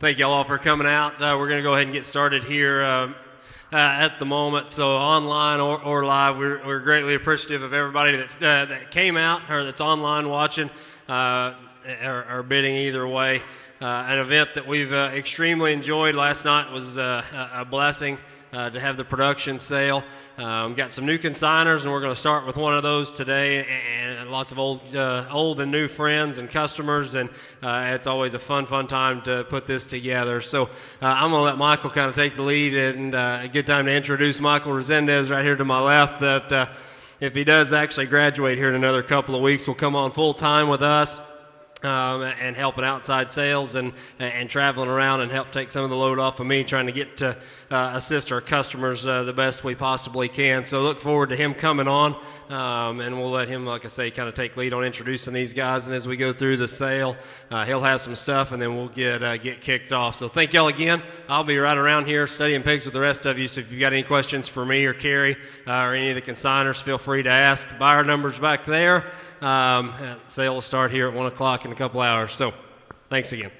Thank you all for coming out. We're going to go ahead and get started here at the moment. So online or live, we're greatly appreciative of everybody that came out or that's online watching or bidding either way. An event that we've extremely enjoyed. Last night was a blessing to have the production sale. Got some new consigners, and we're going to start with one of those today, and lots of old and new friends and customers, and it's always a fun time to put this together. So I'm going to let Michael kind of take the lead, and a good time to introduce Michael Resendez right here to my left, that if he does actually graduate here in another couple of weeks, will come on full time with us. And helping outside sales and traveling around and help take some of the load off of me, trying to get to assist our customers the best we possibly can. So look forward to him coming on, and we'll let him, like I say, kind of take lead on introducing these guys. And as we go through the sale, he'll have some stuff, and then we'll get kicked off. So thank y'all again. I'll be right around here studying pigs with the rest of you. So if you've got any questions for me or Carrie or any of the consigners, feel free to ask. Buyer numbers back there. Sale will start here at 1 o'clock in a couple hours. So thanks again.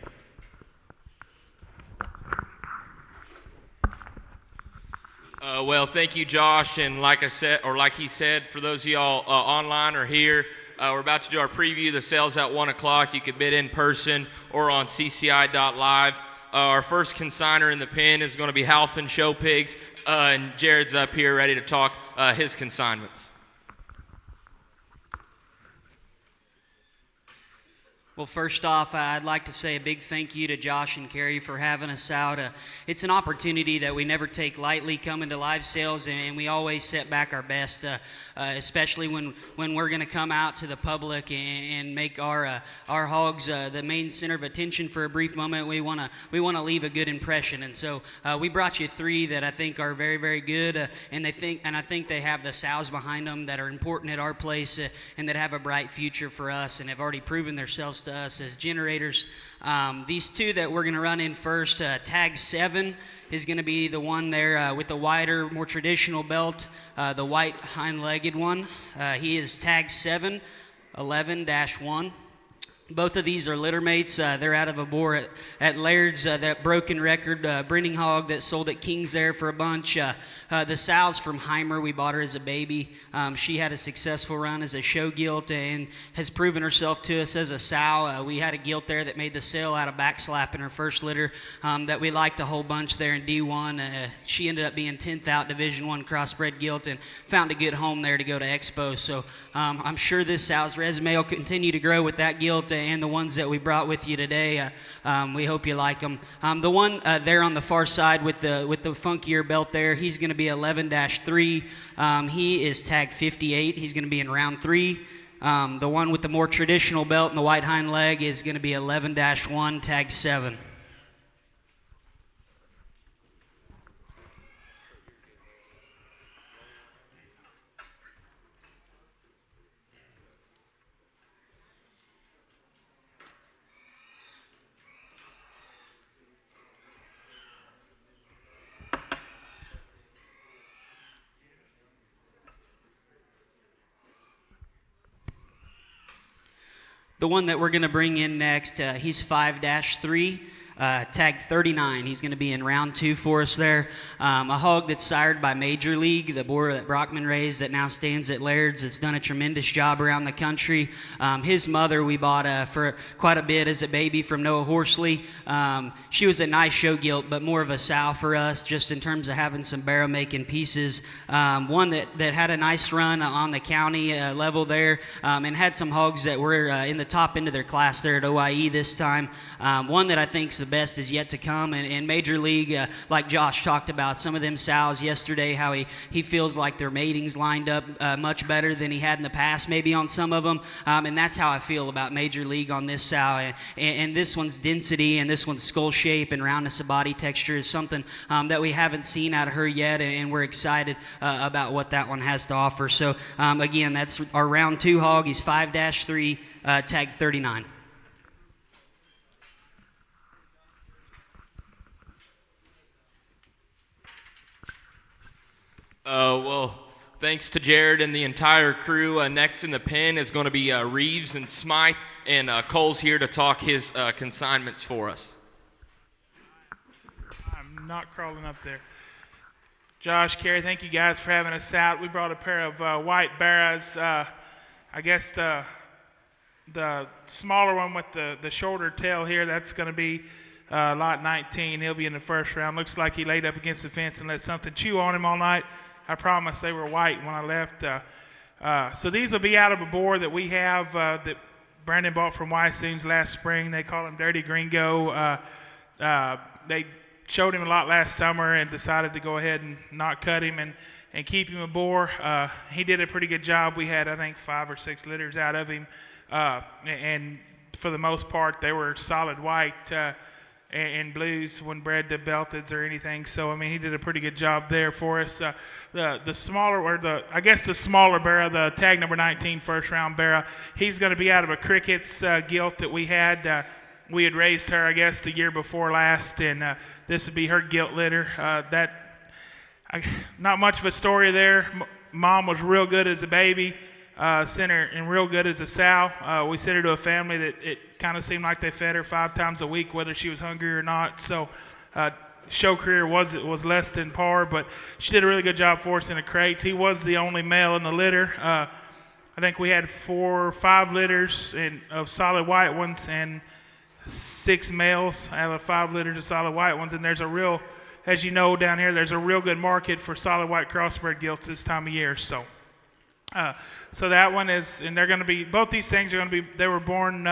Well, thank you, Josh. And like he said, for those of y'all online or here, we're about to do our preview. The sale's at 1 o'clock. You can bid in person or on CCI.Live. Our first consigner in the pen is going to be Halfin Show Pigs, and Jared's up here ready to talk his consignments. Well, first off, I'd like to say a big thank you to Josh and Carrie for having us out. It's an opportunity that we never take lightly, coming to live sales, and we always set back our best, especially when we're going to come out to the public and make our hogs the main center of attention for a brief moment. We want to leave a good impression, and so we brought you three that I think are very, very good, and I think they have the sows behind them that are important at our place and that have a bright future for us and have already proven themselves to us as generators. These two that we're going to run in first, tag 7 is going to be the one there with the wider, more traditional belt, the white hind-legged one. He is tag 7, 11-1. Both of these are litter mates. They're out of a boar at Laird's, that broken record breeding hog that sold at King's there for a bunch. The sow's from Heimer. We bought her as a baby. She had a successful run as a show gilt and has proven herself to us as a sow. We had a gilt there that made the sale out of backslap in her first litter that we liked a whole bunch there in D1. She ended up being 10th out Division I crossbred gilt and found a good home there to go to Expo. So I'm sure this sow's resume will continue to grow with that gilt and the ones that we brought with you today. We hope you like them. The one there on the far side with the funkier belt there, he's going to be 11-3. He is tag 58. He's going to be in round 3. The one with the more traditional belt and the white hind leg is going to be 11-1, tag 7. The one that we're going to bring in next, he's 5-3, tag 39. He's going to be in round 2 for us there. A hog that's sired by Major League, the boar that Brockman raised that now stands at Laird's. It's done a tremendous job around the country. His mother we bought for quite a bit as a baby from Noah Horsley. She was a nice show gilt, but more of a sow for us just in terms of having some barrow making pieces. One that had a nice run on the county level there and had some hogs that were in the top end of their class there at OIE this time. One that I think's the best is yet to come, and Major League, like Josh talked about, some of them sows yesterday, how he feels like their mating's lined up much better than he had in the past, maybe on some of them, and that's how I feel about Major League on this sow, and this one's density and this one's skull shape and roundness of body texture is something that we haven't seen out of her yet, and we're excited about what that one has to offer. So again, that's our round 2 hog. He's 5-3, tag 39. Well, thanks to Jared and the entire crew. Next in the pen is going to be Reeves and Smythe, and Cole's here to talk his consignments for us. not crawling up there. Josh, Kerry, thank you guys for having us out. We brought a pair of white barras. I guess the smaller one with the shorter tail here, that's going to be lot 19. He'll be in the first round. Looks like he laid up against the fence and let something chew on him all night. I promise they were white when I left. So these will be out of a boar that we have that Brandon bought from Wysoons last spring. They call him Dirty Gringo. They showed him a lot last summer and decided to go ahead and not cut him and keep him a boar. He did a pretty good job. We had, I think, 5 or 6 litters out of him. And for the most part, they were solid white and blues when bred to belteds or anything. So, I mean, he did a pretty good job there for us. The smaller, or the smaller barra, the tag number 19 first round barra, he's going to be out of a Cricket's gilt that we had. We had raised her, I guess, the year before last, and this would be her gilt litter. Not much of a story there. Mom was real good as a baby, sent her and real good as a sow. We sent her to a family that it kind of seemed like they fed her 5 times a week, whether she was hungry or not. So show career was less than par, but she did a really good job for us in the crates. He was the only male in the litter. I think we had 4 or 5 litters of solid white ones and 6 males out of 5 litters of solid white ones. And there's a real, as you know down here, there's a real good market for solid white crossbred gilts this time of year. So so that one is, and they're going to be, both these things are going to be, they were born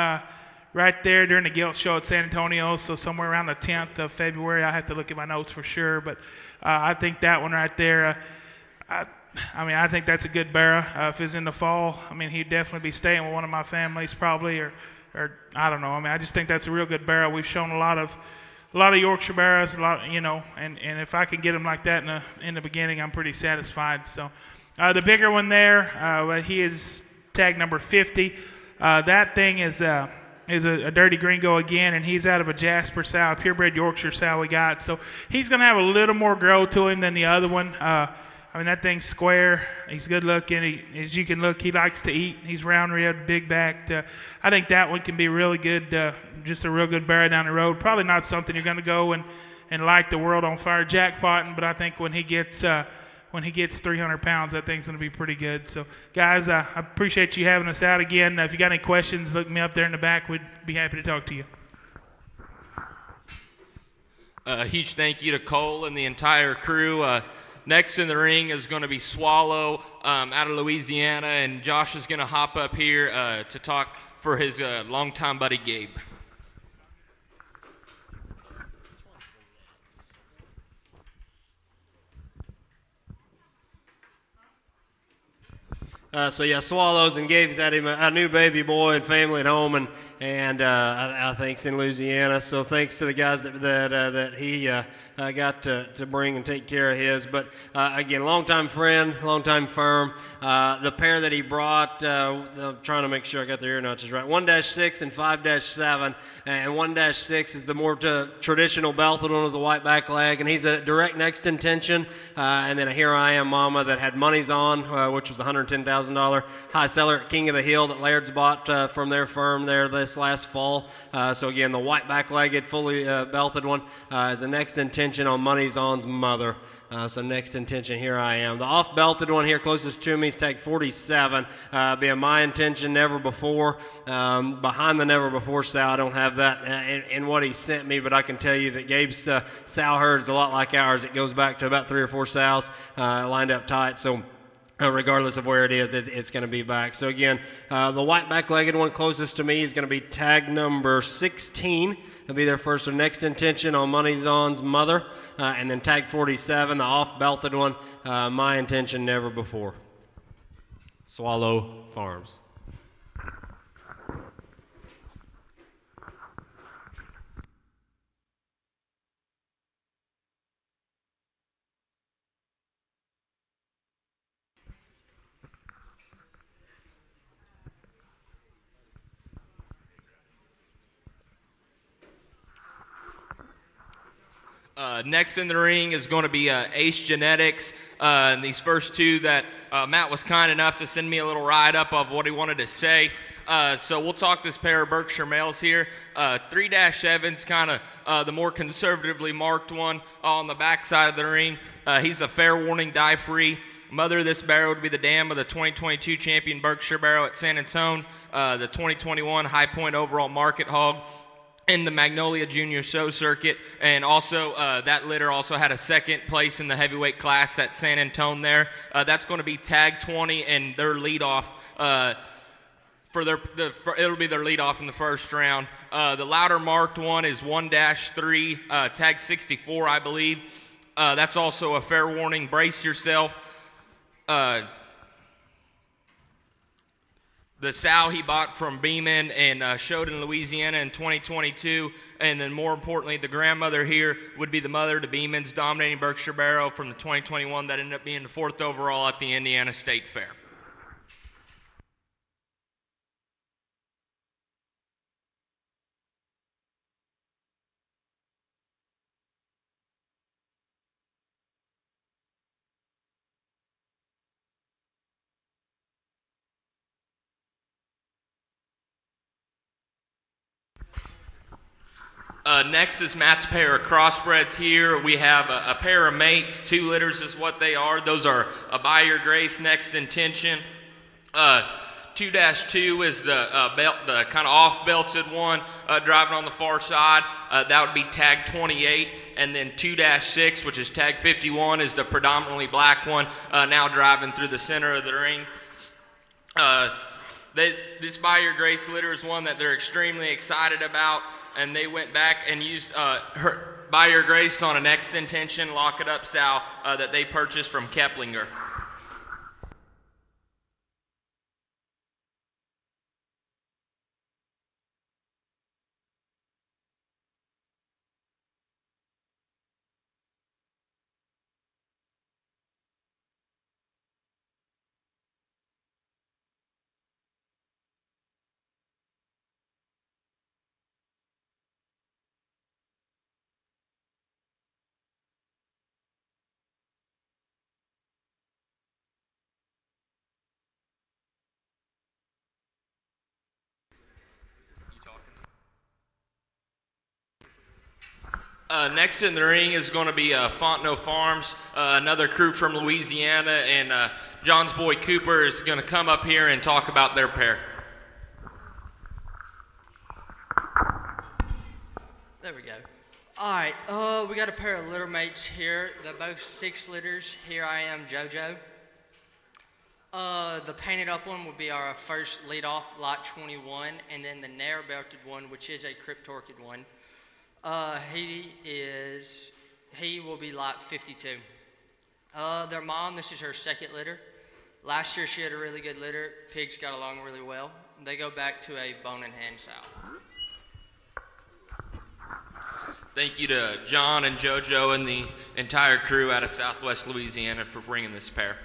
right there during the gilt show at San Antonio, so somewhere around the 10th of February. I have to look at my notes for sure, but I think that one right there, I think that's a good barra. If it's in the fall, I mean, he'd definitely be staying with one of my families probably, or I don't know. I mean, I just think that's a real good barra. We've shown a lot of Yorkshire barras, and if I can get them like that in the beginning, I'm pretty satisfied. So the bigger one there, he is tag number 50. That thing is a Dirty Gringo again, and he's out of a Jasper sow, a purebred Yorkshire sow we got. So he's going to have a little more grow to him than the other one. I mean, that thing's square. He's good looking. As you can look, he likes to eat. He's round ribbed, big backed. I think that one can be really good, just a real good barra down the road. Probably not something you're going to go and light the world on fire jackpotting, but I think when he gets 300 pounds, that thing's going to be pretty good. So, guys, I appreciate you having us out again. If you got any questions, look me up there in the back. We'd be happy to talk to you. A huge thank you to Cole and the entire crew. Next in the ring is going to be Swallow out of Louisiana, and Josh is going to hop up here to talk for his longtime buddy Gabe. Swallows, and Gabe's had him a new baby boy and family at home, and I think's in Louisiana. So thanks to the guys that he got to bring and take care of his. But again, longtime friend, longtime firm. The pair that he brought, I'm trying to make sure I got the ear notches right. 1-6 and 5-7, and 1-6 is the more traditional belted one with the white back leg, and he's a direct next intention, and then a Here I Am Mama that had monies on, which was $110,000 high seller at King of the Hill that Laird's bought from their firm there this last fall. So again, the white back-legged, fully belted one is a next intention on Money's On's mother. So next intention, Here I Am. The off-belted one here closest to me is tag 47. Being my intention, Never Before. Behind the Never Before sow, I don't have that in what he sent me, but I can tell you that Gabe's sow herd is a lot like ours. It goes back to about 3 or 4 sows lined up tight. So regardless of where it is, it's going to be back. So again, the white back-legged one closest to me is going to be tag number 16. It'll be their first or next intention on Money's On's mother. And then tag 47, the off-belted one, my intention, Never Before. Swallow Farms. Next in the ring is going to be Ace Genetics. And these first two that Matt was kind enough to send me a little write-up of what he wanted to say. So we'll talk this pair of Berkshire males here. 3-7's kind of the more conservatively marked one on the back side of the ring. He's a fair warning, die-free. Mother of this barrow would be the dam of the 2022 champion Berkshire Barrow at San Antonio, the 2021 High Point overall market hog in the Magnolia Junior Show circuit, and also that litter also had a second place in the heavyweight class at San Antonio there. That's going to be tag 20 and their leadoff. It'll be their leadoff in the first round. The louder marked one is 1-3, tag 64, I believe. That's also a fair warning. Brace yourself. The sow he bought from Beeman and showed in Louisiana in 2022, and then more importantly, the grandmother here would be the mother to Beeman's dominating Berkshire Barrow from the 2021 that ended up being the 4th overall at the Indiana State Fair. Next is Matt's pair of crossbreds here. We have a pair of mates. 2 litters is what they are. Those are a By Your Grace, Next Intention. 2-2 is the kind of off-belted one driving on the far side. That would be tag 28. And then 2-6, which is tag 51, is the predominantly black one now driving through the center of the ring. This By Your Grace litter is one that they're extremely excited about. And they went back and used her By Your Grace on a Next Intention Lock It Up sow that they purchased from Keplinger. Next in the ring is going to be Fontenot Farms, another crew from Louisiana, and John's boy Cooper is going to come up here and talk about their pair. There we go. All right, we got a pair of litter mates here. They're both 6 litters. Here I am, JoJo. The painted up one will be our first leadoff, lot 21, and then the narrow belted one, which is a Cryptorchid one. He will be lot 52. Their mom, this is her 2nd litter. Last year she had a really good litter. Pigs got along really well. They go back to a bone and hand sow. Thank you to John and JoJo and the entire crew out of Southwest Louisiana for bringing this pair.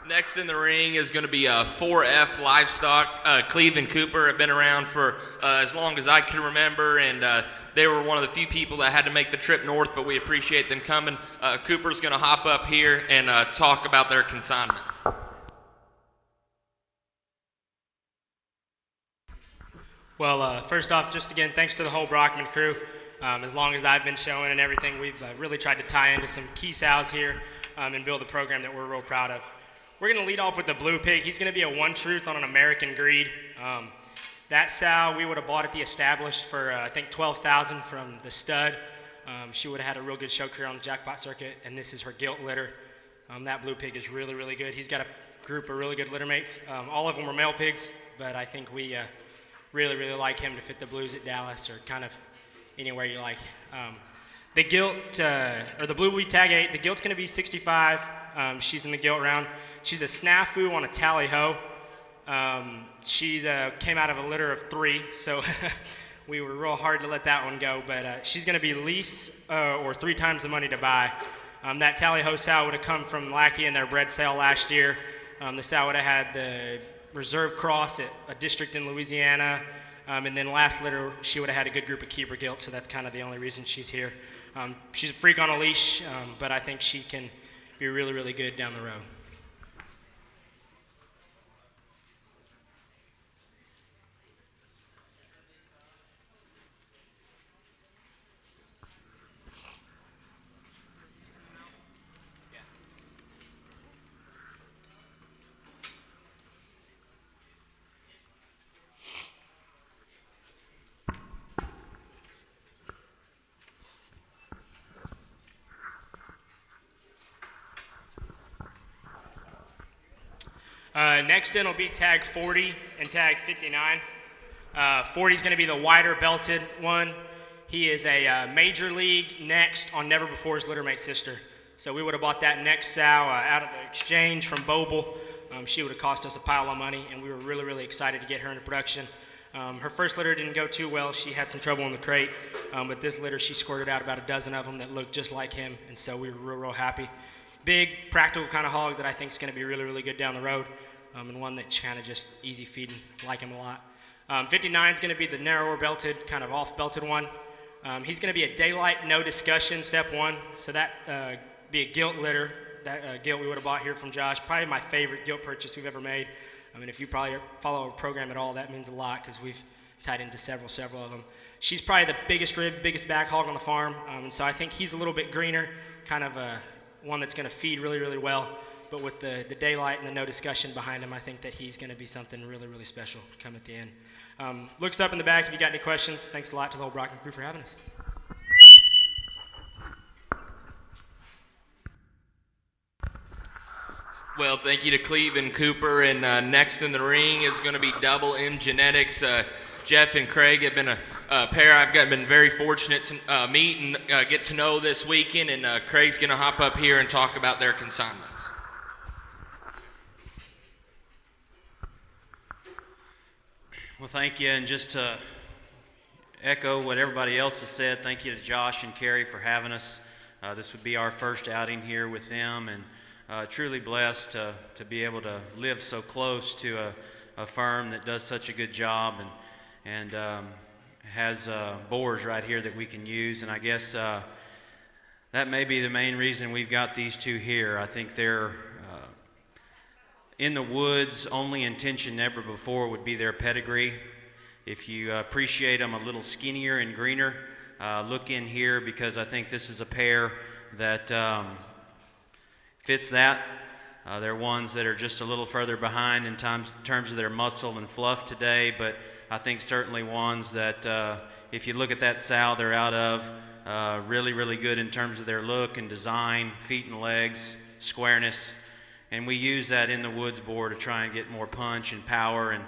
Next in the ring is going to be 4F Livestock. Cleve and Cooper have been around for as long as I can remember, and they were one of the few people that had to make the trip north, but we appreciate them coming. Cooper's going to hop up here and talk about their consignments. Well, first off, just again, thanks to the whole Brockman crew. As long as I've been showing and everything, we've really tried to tie into some key sows here and build a program that we're real proud of. We're going to lead off with the blue pig. He's going to be a one truth on an American breed. That sow we would have bought at the established for I think $12,000 from the stud. She would have had a real good show career on the jackpot circuit, and this is her gilt litter. That blue pig is really, really good. He's got a group of really good litter mates. All of them were male pigs, but I think we really, really like him to fit the Blues at Dallas or kind of anywhere you like. The gilt, or the blue we tag 8, the gilt's going to be 65. She's in the gilt round. She's a snafu on a tally ho. She came out of a litter of 3, so we were real hard to let that one go. But she's going to be lease or 3 times the money to buy. That tally ho sow would have come from Lackey in their bred sale last year. The sow would have had the reserve cross at a district in Louisiana. And then last litter, she would have had a good group of keeper gilt, so that's kind of the only reason she's here. She's a freak on a leash, but I think she can be really, really good down the road. Next in will be tag 40 and tag 59. 40 is going to be the wider belted one. He is a major league next on Never Before's littermate sister. So we would have bought that next sow out of the exchange from Boble. She would have cost us a pile of money, and we were really, really excited to get her into production. Her first litter didn't go too well. She had some trouble in the crate, but this litter she squirted out about a dozen of them that looked just like him, and so we were real, real happy. Big, practical kind of hog that I think is going to be really, really good down the road. And one that's kind of just easy feeding, like him a lot. 59 is going to be the narrower belted, kind of off belted one. He's going to be a daylight, no discussion, step 1. So that be a gilt litter, that gilt we would have bought here from Josh. Probably my favorite gilt purchase we've ever made. I mean, if you probably follow our program at all, that means a lot because we've tied into several of them. She's probably the biggest rib, biggest back hog on the farm. And so I think he's a little bit greener, kind of one that's going to feed really, really well. But with the daylight and the no discussion behind him, I think that he's going to be something really, really special come at the end. Looks up in the back if you got any questions. Thanks a lot to the whole Brockman crew for having us. Well, thank you to Cleve and Cooper. And next in the ring is going to be Double M Genetics. Jeff and Craig have been a pair I've been very fortunate to meet and get to know this weekend. And Craig's going to hop up here and talk about their consignments. Well, thank you, and just to echo what everybody else has said, thank you to Josh and Carrie for having us. This would be our first outing here with them, and truly blessed to be able to live so close to a firm that does such a good job and has boars right here that we can use. And I guess that may be the main reason we've got these two here. I think they're in the woods. Only intention Never Before would be their pedigree. If you appreciate them a little skinnier and greener, look in here, because I think this is a pair that fits that. They're ones that are just a little further behind in terms of their muscle and fluff today, but I think certainly ones that if you look at that sow they're out of, really, really good in terms of their look and design, feet and legs, squareness. And we use that in the woods boar to try and get more punch and power. And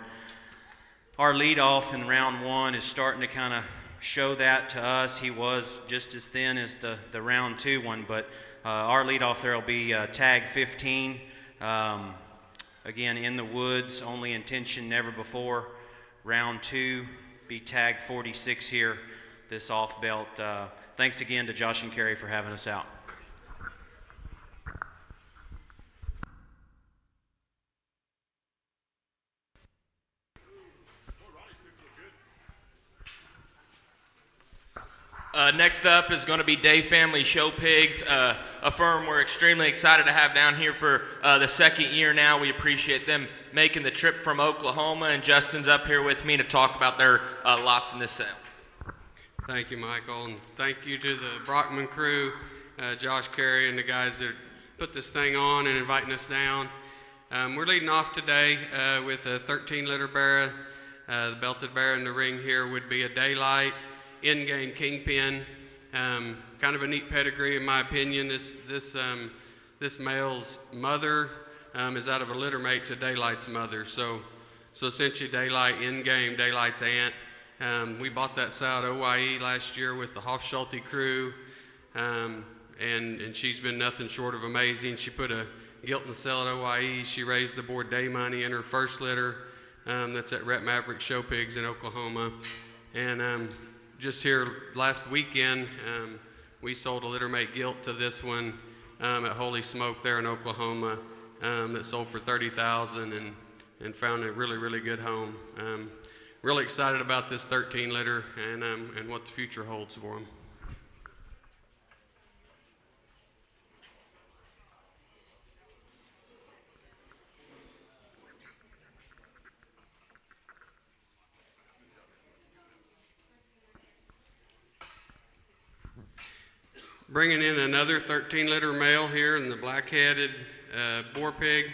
our leadoff in round 1 is starting to kind of show that to us. He was just as thin as the round 2 one, but our leadoff there will be tag 15. Again, in the woods, only intention Never Before. Round 2 be tag 46 here, this off belt. Thanks again to Josh and Carrie for having us out. Next up is going to be Day Family Show Pigs, a firm we're extremely excited to have down here for the second year now. We appreciate them making the trip from Oklahoma, and Justin's up here with me to talk about their lots in this sale. Thank you, Michael, and thank you to the Brockman crew, Josh, Carey, and the guys that put this thing on and inviting us down. We're leading off today with a 13-liter barra. The belted barra in the ring here would be a Daylight in-game kingpin. Kind of a neat pedigree, in my opinion. This male's mother is out of a litter mate to Daylight's mother, so So essentially Daylight in-game, Daylight's aunt. We bought that sow at OYE last year with the Hofschulte crew, and she's been nothing short of amazing. She put a gilt in the cell at OYE. She raised the board day money in her first litter. That's at Rep Maverick Show Pigs in Oklahoma. And just here last weekend, we sold a litter mate gilt to this one at Holy Smoke there in Oklahoma that sold for $30,000 and found a really, really good home. Really excited about this 13 litter and what the future holds for them. Bringing in another 13 liter male here in the black-headed boar pig.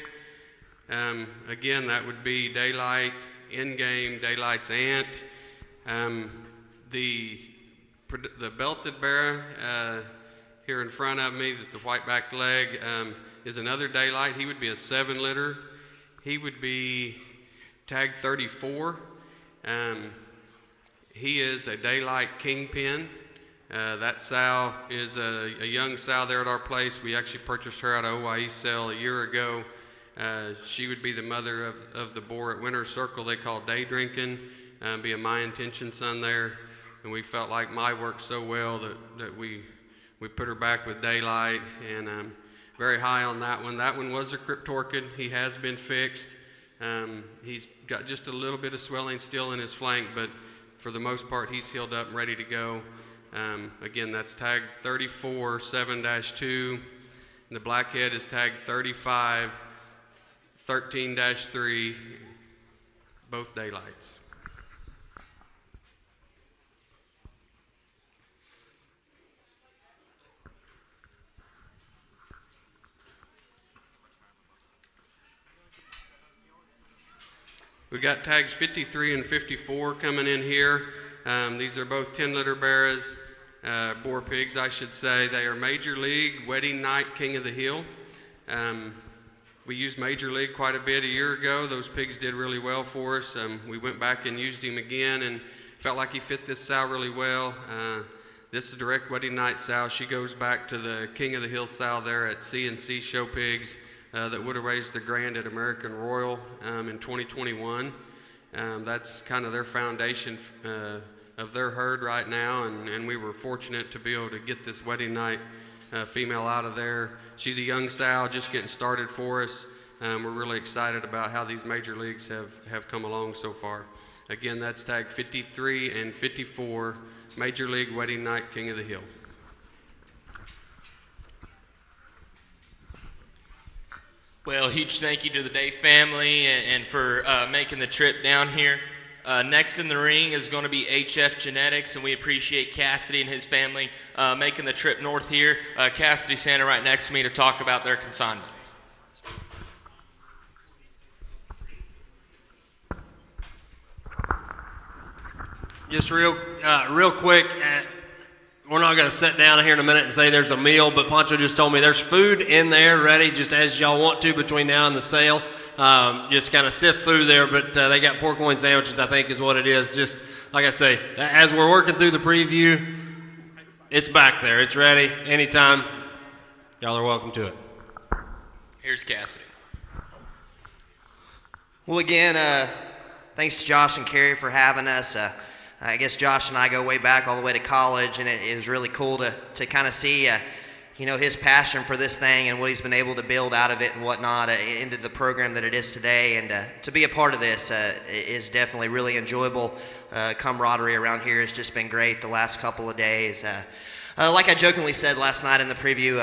Again, that would be Daylight, in-game, Daylight's aunt. The belted bear here in front of me, the white-backed leg, is another Daylight. He would be a 7 liter. He would be tag 34. He is a Daylight kingpin. That sow is a young sow there at our place. We actually purchased her at a OYE sale a year ago. She would be the mother of the boar at Winter Circle they call day drinking, be a My Intention son there. And we felt like My worked so well that we put her back with Daylight, and very high on that one. That one was a cryptorchid. He has been fixed. He's got just a little bit of swelling still in his flank, but for the most part he's healed up and ready to go. Again, that's tag 34 7-2. And the blackhead is tag 35 13-3, both Daylights. We got tags 53 and 54 coming in here. These are both 10 litter bearers, boar pigs, I should say. They are Major League Wedding Night King of the Hill. We used Major League quite a bit a year ago. Those pigs did really well for us. We went back and used him again and felt like he fit this sow really well. This is direct wedding night sow. She goes back to the King of the Hill sow there at CNC Show Pigs that would have raised the grand at American Royal in 2021. That's kind of their foundation of their herd right now, and we were fortunate to be able to get this wedding night female out of there. She's a young sow just getting started for us. We're really excited about how these major leagues have come along so far. Again, that's tag 53 and 54, Major League Wedding Night King of the Hill. Well, huge thank you to the Day family and for making the trip down here. Next in the ring is going to be HF Genetics, and we appreciate Cassidy and his family making the trip north here. Cassidy standing right next to me to talk about their consignment. Just real quick, we're not going to sit down here in a minute and say there's a meal, but Pancho just told me there's food in there ready just as y'all want to between now and the sale. Just kind of sift through there, but they got pork loin sandwiches, I think is what it is. Just like I say, as we're working through the preview, it's back there. It's ready. Anytime, y'all are welcome to it. Here's Cassidy. Well, again, thanks to Josh and Carrie for having us. I guess Josh and I go way back all the way to college, and it was really cool to kind of see his passion for this thing and what he's been able to build out of it and whatnot into the program that it is today. And to be a part of this is definitely really enjoyable. Camaraderie around here has just been great the last couple of days. Like I jokingly said last night in the preview,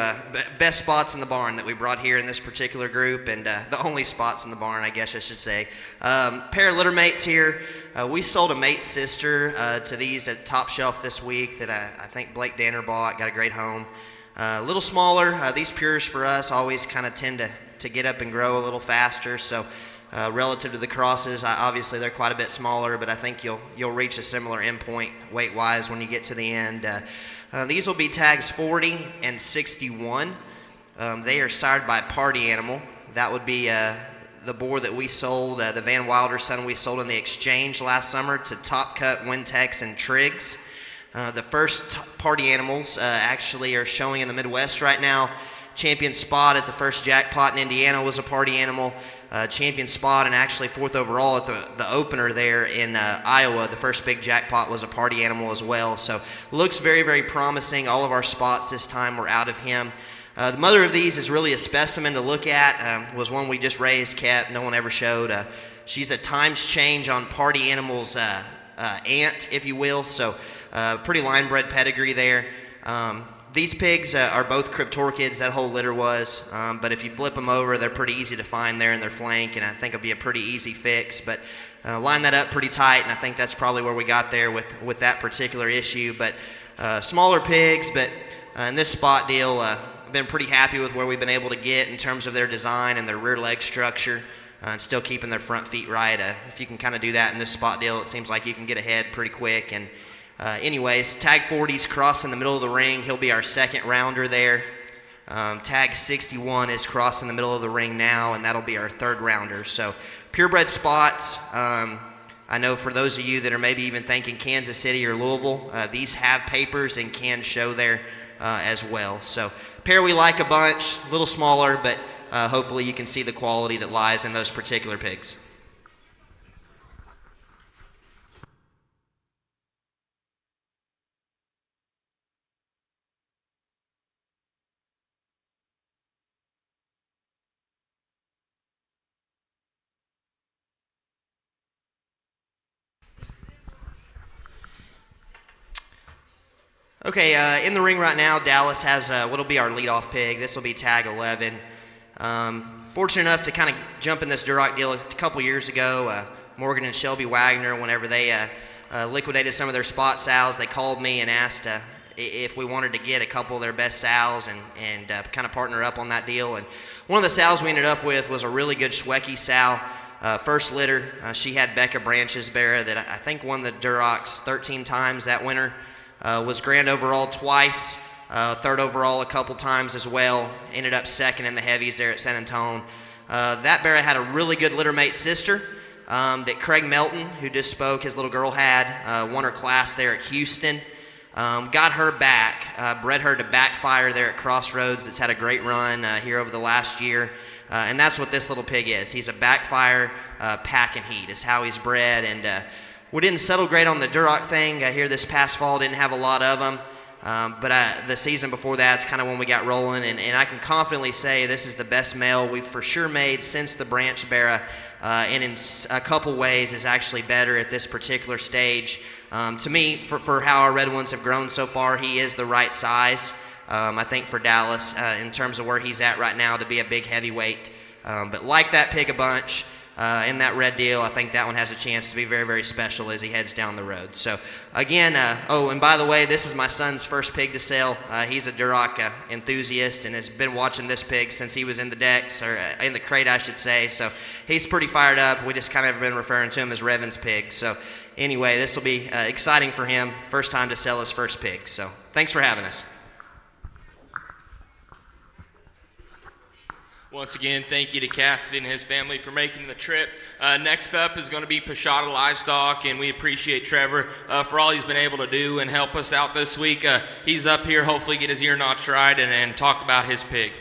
best spots in the barn that we brought here in this particular group, and the only spots in the barn, I guess I should say. Pair of litter mates here. We sold a mate sister to these at Top Shelf this week that I think Blake Danner bought, got a great home. A little smaller. These pures for us always kind of tend to get up and grow a little faster. So relative to the crosses, obviously they're quite a bit smaller, but I think you'll reach a similar endpoint weight-wise when you get to the end. These will be tags 40 and 61. They are sired by Party Animal. That would be the boar that we sold, the Van Wilder son we sold in the exchange last summer to Top Cut, Wintex, and Triggs. The first party animals actually are showing in the Midwest right now. Champion Spot at the first jackpot in Indiana was a party animal. Champion Spot and actually 4th overall at the opener there in Iowa. The first big jackpot was a party animal as well. So looks very, very promising. All of our spots this time were out of him. The mother of these is really a specimen to look at. Was one we just raised, kept, no one ever showed. She's a times change on party animals aunt, if you will. So pretty line bred pedigree there. These pigs are both Cryptorchids, that whole litter was, but if you flip them over, they're pretty easy to find there in their flank, and I think it'll be a pretty easy fix. But line that up pretty tight, and I think that's probably where we got there with that particular issue. But smaller pigs, but in this spot deal, I've been pretty happy with where we've been able to get in terms of their design and their rear leg structure, and still keeping their front feet right. If you can kind of do that in this spot deal, it seems like you can get ahead pretty quick. And anyways, tag 40's crossing the middle of the ring. He'll be our second rounder there. Tag 61 is crossing the middle of the ring now, and that'll be our third rounder. So purebred spots. I know for those of you that are maybe even thinking Kansas City or Louisville, these have papers and can show there as well. So pair we like a bunch, a little smaller, but hopefully you can see the quality that lies in those particular pigs. Okay, in the ring right now, Dallas has what'll be our leadoff pig. This will be tag 11. Fortunate enough to kind of jump in this Duroc deal a couple years ago. Morgan and Shelby Wagner, whenever they liquidated some of their spot sows, they called me and asked if we wanted to get a couple of their best sows and kind of partner up on that deal. And one of the sows we ended up with was a really good Schwecke sow. First litter, she had Becca Branches bearer that I think won the Durocs 13 times that winter. Was grand overall twice, third overall a couple times as well. Ended up second in the heavies there at San Antonio. That bear had a really good littermate sister that Craig Melton, who just spoke, his little girl had, won her class there at Houston. Got her back, bred her to Backfire there at Crossroads. That's had a great run here over the last year. And that's what this little pig is. He's a Backfire pack and heat is how he's bred. And we didn't settle great on the Duroc thing. Here this past fall didn't have a lot of them. But the season before that's kind of when we got rolling. And I can confidently say this is the best male we've for sure made since the Branch Beara. And in a couple ways is actually better at this particular stage. To me, for how our red ones have grown so far, he is the right size. I think for Dallas, in terms of where he's at right now to be a big heavyweight. But like that pig a bunch. In that red deal, I think that one has a chance to be very, very special as he heads down the road. So, again, oh, and by the way, this is my son's first pig to sell. He's a Duroc enthusiast and has been watching this pig since he was in the decks, or in the crate, I should say. So, he's pretty fired up. We just kind of been referring to him as Revan's pig. So, anyway, this will be exciting for him. First time to sell his first pig. So, thanks for having us. Once again, thank you to Cassidy and his family for making the trip. Next up is going to be Pashada Livestock, and we appreciate Trevor for all he's been able to do and help us out this week. He's up here, hopefully get his ear notch right and talk about his pig.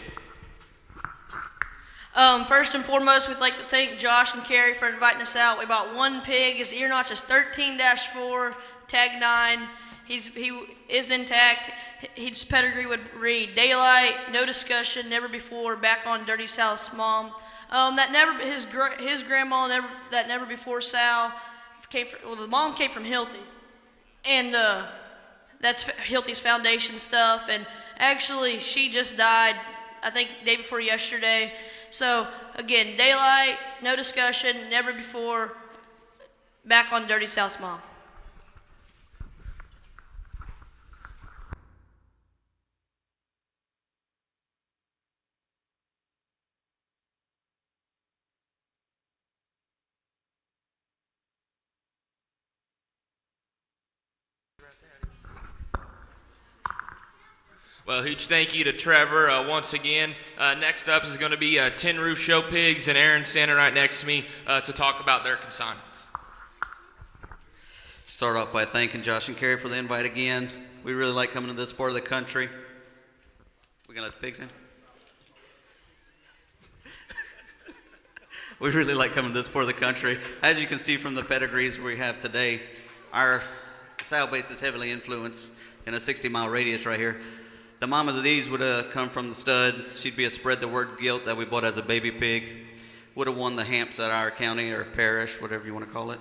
First and foremost, we'd like to thank Josh and Carrie for inviting us out. We bought one pig. His ear notch is 13-4, tag 9. He is intact. His pedigree would read daylight, no discussion, never before, back on Dirty South's mom. His grandma that never before sow came from, well, the mom came from Hilty, and that's Hilty's foundation stuff. And actually, she just died, I think, the day before yesterday. So again, daylight, no discussion, never before, back on Dirty South's mom. Well, huge thank you to Trevor once again. Next up is going to be Tin Roof Show Pigs, and Aaron standing right next to me to talk about their consignments. Start off by thanking Josh and Carrie for the invite again. We really like coming to this part of the country. We're going to let the pigs in? We really like coming to this part of the country. As you can see from the pedigrees we have today, our sow base is heavily influenced in a 60-mile radius right here. The mom of these would have come from the stud. She'd be a spread the word gilt that we bought as a baby pig. Would have won the Hamps at our county or parish, whatever you want to call it.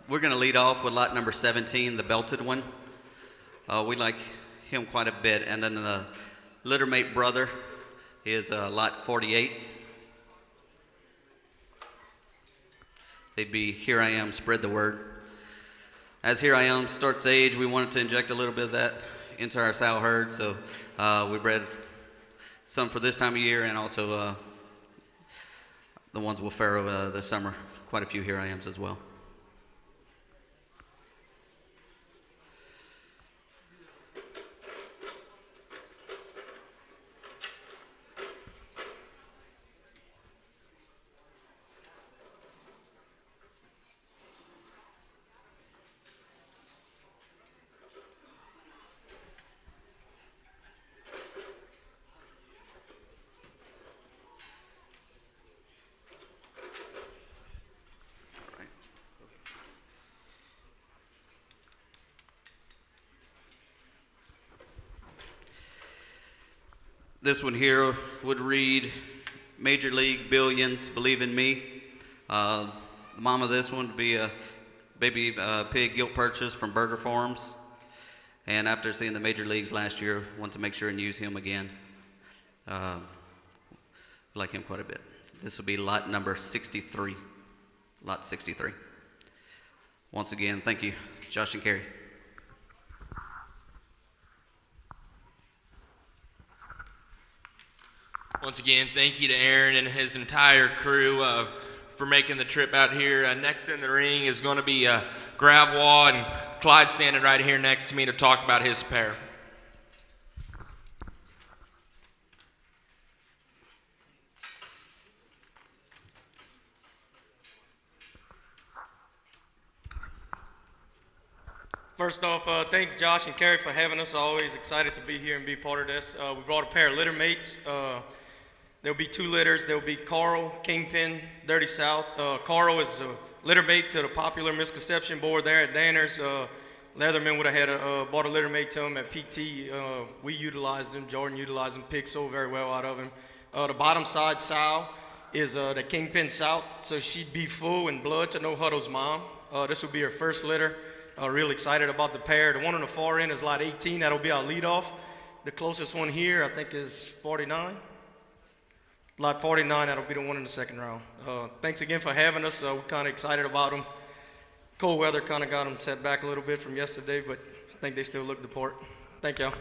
We're going to lead off with lot number 17, the belted one. We like him quite a bit. And then the littermate brother is lot 48. They'd be Here I Am, spread the word. As Here I Am starts to age, we wanted to inject a little bit of that into our sow herd, so we bred some for this time of year and also the ones we'll farrow this summer. Quite a few Here I Ams as well. This one here would read, Major League Billions, Believe in Me. The mom of this one would be a baby pig gilt purchase from Burger Farms. And after seeing the major leagues last year, want to make sure and use him again. Like him quite a bit. This will be lot number 63. Lot 63. Once again, thank you, Josh and Carrie. Once again, thank you to Aaron and his entire crew for making the trip out here. Next in the ring is going to be Gravois, and Clyde standing right here next to me to talk about his pair. First off, thanks Josh and Carrie for having us. Always excited to be here and be part of this. We brought a pair of litter mates. There'll be 2 litters. There'll be Carl, Kingpin, Dirty South. Carl is a litter mate to the popular misconception board there at Danner's. Leatherman would have had bought a litter mate to him at PT. We utilized him. Jordan utilized him. Pig sold very well out of him. The bottom side sow is the Kingpin South, so she'd be full in blood to No Huddle's mom. This will be her first litter. Real excited about the pair. The one on the far end is lot 18. That'll be our leadoff. The closest one here, I think, is 49. Lot 49, that'll be the one in the second round. Thanks again for having us. We're kind of excited about them. Cold weather kind of got them set back a little bit from yesterday, but I think they still look the part. Thank y'all.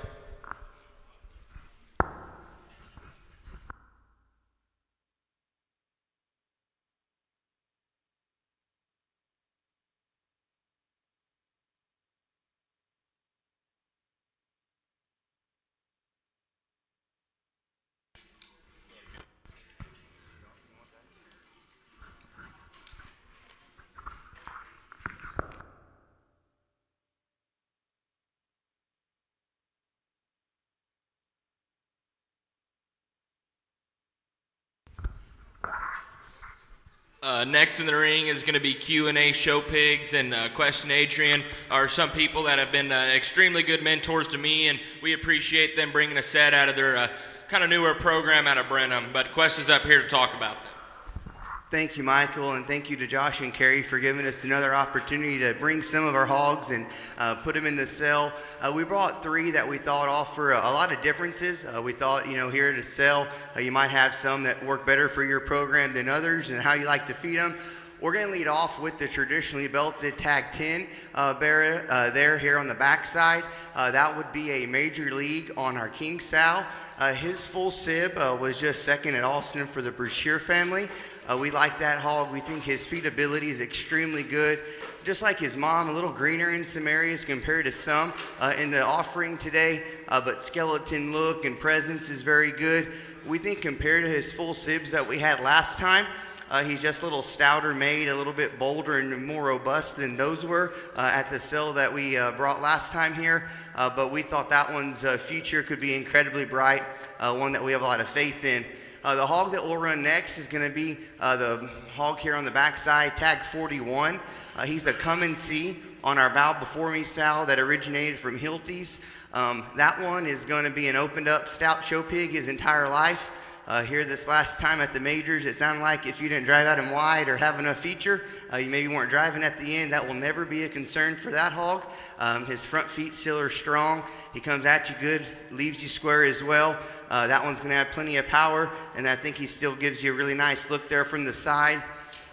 Next in the ring is going to be Q&A Show Pigs and Question Adrian are some people that have been extremely good mentors to me, and we appreciate them bringing a set out of their kind of newer program out of Brenham. But Question's up here to talk about that. Thank you, Michael, and thank you to Josh and Carrie for giving us another opportunity to bring some of our hogs and put them in the cell. We brought 3 that we thought offer a lot of differences. We thought, here to sell, you might have some that work better for your program than others and how you like to feed them. We're going to lead off with the traditionally belted tag 10 bearer here on the back side. That would be a major league on our King sow. His full sib was just second at Austin for the Brashear family. We like that hog. We think his feedability is extremely good. just like his mom, a little greener in some areas compared to some in the offering today, but skeleton look and presence is very good. We think compared to his full sibs that we had last time, he's just a little stouter made, a little bit bolder and more robust than those were at the sale that we brought last time here. But we thought that one's future could be incredibly bright, one that we have a lot of faith in. The hog that we'll run next is going to be the hog here on the backside, tag 41. He's a come and see on our bow before me sow that originated from Hilty's. That one is going to be an opened up stout show pig his entire life. Here this last time at the majors, it sounded like if you didn't drive out him wide or have enough feature, you maybe weren't driving at the end. That will never be a concern for that hog. His front feet still are strong. He comes at you good, leaves you square as well. That one's going to have plenty of power, and I think he still gives you a really nice look there from the side.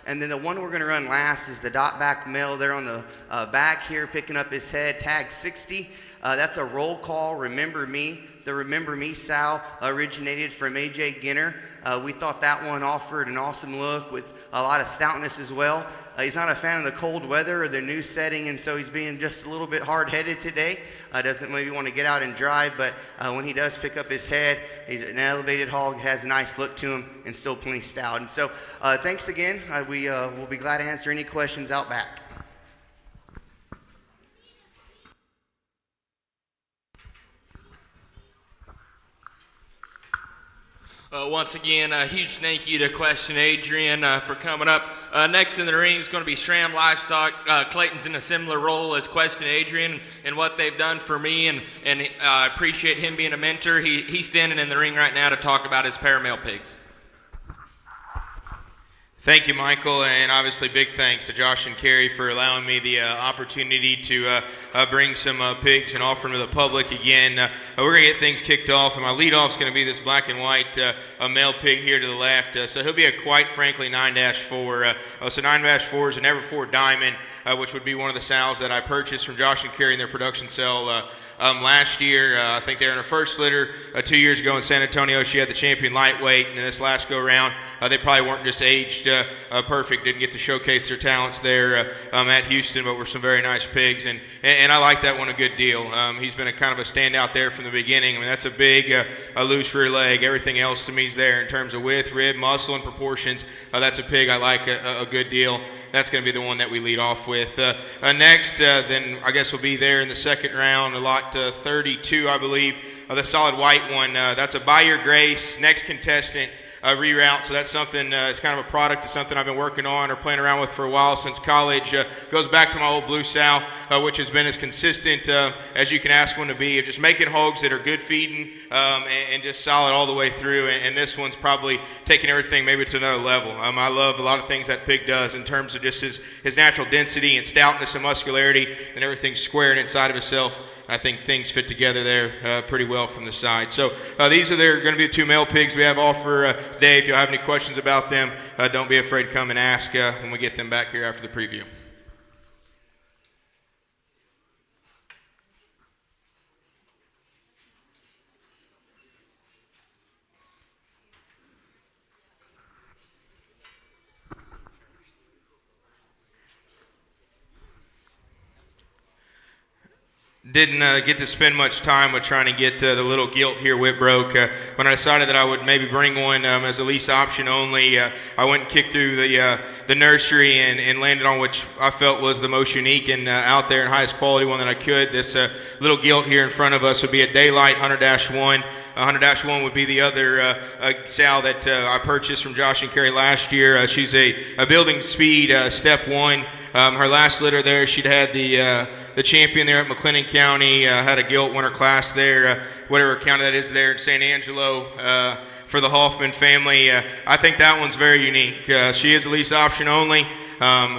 And then the one we're going to run last is the dot back male there on the back here, picking up his head, tag 60. That's a roll call, Remember Me. The Remember Me sow originated from A.J. Ginner. We thought that one offered an awesome look with a lot of stoutness as well. He's not a fan of the cold weather or the new setting, and so he's being just a little bit hard-headed today. Doesn't maybe want to get out and drive, but when he does pick up his head, he's an elevated hog, has a nice look to him, and still plenty stout. And so thanks again. We will be glad to answer any questions out back. Once again, a huge thank you to Question Adrian for coming up. Next in the ring is going to be Stram Livestock. Clayton's in a similar role as Question Adrian and what they've done for me, and I appreciate him being a mentor. He's standing in the ring right now to talk about his pair male pigs. Thank you, Michael, and obviously big thanks to Josh and Carrie for allowing me the opportunity to bring some pigs and offer them to the public again. We're going to get things kicked off, and my lead-off is going to be this black and white male pig here to the left. So he'll be a quite frankly 9-4. So 9-4 is an Ever 4 Diamond, which would be one of the sows that I purchased from Josh and Carrie in their production cell last year. I think they were in her first litter 2 years ago in San Antonio. She had the champion lightweight, and this last go-round, they probably weren't just aged perfect, didn't get to showcase their talents there at Houston, but were some very nice pigs, and I like that one a good deal. He's been a kind of a standout there from the beginning. I mean, that's a big loose rear leg. Everything else to me is there in terms of width, rib, muscle, and proportions. That's a pig I like a good deal. That's going to be the one that we lead off with. Next, then I guess we'll be there in the second round, lot 32, I believe. The solid white one, that's a By Your Grace, next contestant reroute. So that's something, it's kind of a product of something I've been working on or playing around with for a while since college. Goes back to my old blue sow, which has been as consistent as you can ask one to be, of just making hogs that are good feeding and just solid all the way through. And this one's probably taking everything maybe to another level. I love a lot of things that pig does in terms of just his natural density and stoutness and muscularity, and everything squaring inside of itself. I think things fit together there pretty well from the side. So these are going to be the two male pigs we have all for today. If you have any questions about them, don't be afraid to come and ask when we get them back here after the preview. Didn't get to spend much time with trying to get the little gilt here whip broke. When I decided that I would maybe bring one as a lease option only, I went and kicked through the nursery and landed on which I felt was the most unique and out there and highest quality one that I could. This little gilt here in front of us would be a Daylight 100-1. 100-1 would be the other sow that I purchased from Josh and Carrie last year. She's a building speed step 1. Her last litter there, she'd had the champion there at McLennan County, had a gilt winter class there, whatever county that is there in San Angelo for the Hoffman family. I think that one's very unique. She is a lease option only.